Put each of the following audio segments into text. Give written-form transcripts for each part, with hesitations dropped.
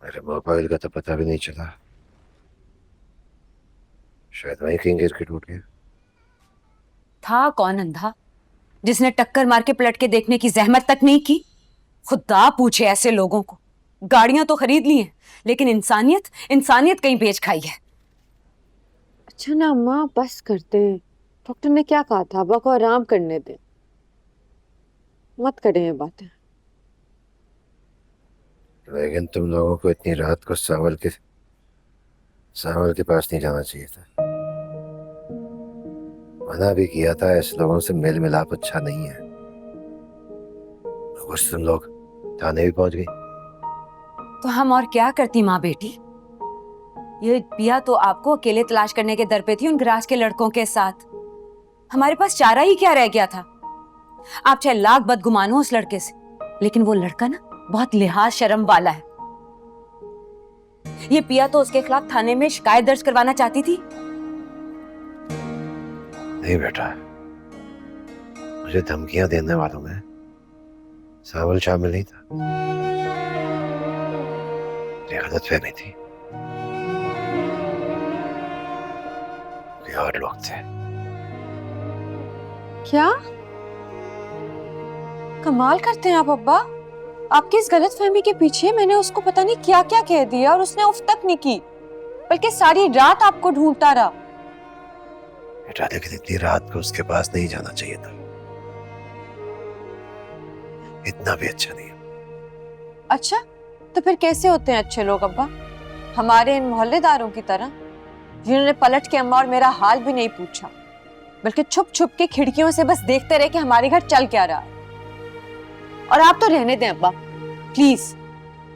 मेरे मोबाइल का तो पता भी नहीं चला। शायद वहीं कहीं गिर के टूट गया। था कौन अंधा जिसने टक्कर मार के पलट के देखने की जहमत तक नहीं की? खुदा पूछे ऐसे लोगों को। गाड़ियां तो खरीद ली हैं, लेकिन इंसानियत इंसानियत कहीं बेच खाई है। अच्छा ना अम्मा, बस करते हैं। डॉक्टर ने क्या कहा था? अब्बा को आराम करने दें, मत करें ये बातें। लेकिन तुम लोगों को इतनी रात को सावल के पास नहीं जाना चाहिए था। मना भी किया था, ऐसे लोगों से मेल मिलाप अच्छा नहीं है। कुछ तुम लोग थाने भी पहुंच गई। तो हम और क्या करती माँ बेटी। ये पिया तो आपको अकेले तलाश करने के दर पे थी उन गराज के लड़कों के साथ। हमारे पास चारा ही क्या रह गया था। आप चाहे लाख बदगुमान हो उस लड़के से, लेकिन वो लड़का ना बहुत लिहाज शर्म वाला है। ये पिया तो उसके खिलाफ थाने में शिकायत दर्ज करवाना चाहती थी। नहीं बेटा, मुझे धमकियां देने वालों में सावल शामिल नहीं था। ये गलतफहमी थी। कोई और लोग थे। क्या कमाल करते हैं आप अब्बा। आपकी इस गलतफहमी के पीछे मैंने उसको पता नहीं क्या क्या कह दिया और उसने उफ तक नहीं की, बल्कि सारी रात आपको ढूंढता रहा। बेटा लेकिन इतनी रात को उसके पास नहीं जाना चाहिए था। इतना भी अच्छा नहीं है। अच्छा, तो फिर कैसे होते हैं अच्छे लोग अब्बा? हमारे इन मोहल्लेदारों की तरह, जिन्होंने पलट के अम्मा और मेरा हाल भी नहीं पूछा, बल्कि छुप छुप के खिड़कियों से बस देखते रहे कि हमारे घर चल क्या रहा है। और आप तो रहने दें अब्बा, प्लीज।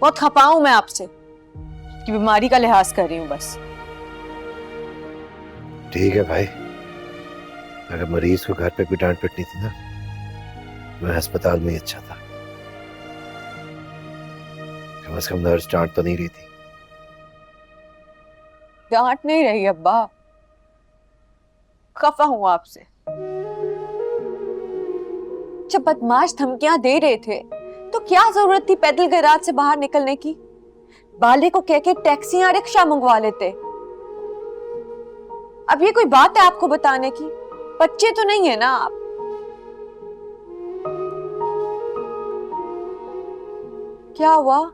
बहुत खपा हूं मैं आपसे, कि बीमारी का लिहाज कर रही हूँ बस। ठीक है भाई, अगर मरीज को घर पे भी डांट पिटनी थी ना, मैं अस्पताल में ही अच्छा था। कम से कम नर्स डांट तो नहीं रही थी। डांट नहीं रही अब्बा, खफा हूं आपसे। जब बदमाश धमकियां दे रहे थे तो क्या जरूरत थी पैदल गैराज से बाहर निकलने की? बाले को कह के टैक्सी या रिक्शा मंगवा लेते। अब ये कोई बात है आपको बताने की? बच्चे तो नहीं है ना आप। क्या हुआ?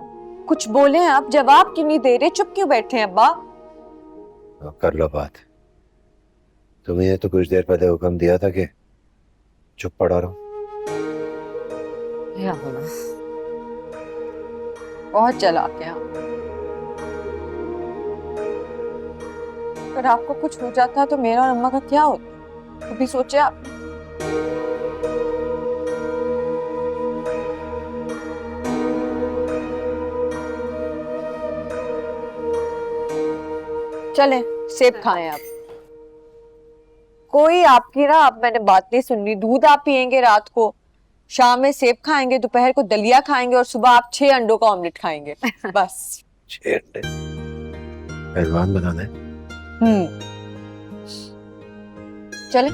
कुछ बोले आप? जवाब क्यों नहीं दे रहे? चुप क्यों बैठे हैं अब्बा? अब कर लो बात। तुम्हें तो कुछ देर पहले हुक्म दिया था कि चुप पड़ा रहो। या अल्लाह, बहुत चालाक है आप। अगर आपको कुछ हो जाता तो मेरा और अम्मा का क्या होता, कभी सोचे आप? चलें, सेब खाएं आप। कोई आपकी ना, अब मैंने बात नहीं सुन रही। दूध आप पियेंगे रात को, शाम में सेब खाएंगे, दोपहर को दलिया खाएंगे और सुबह आप 6 अंडों का ऑमलेट खाएंगे बस। 6 अंडे? पहलवान बनाना है। चलें।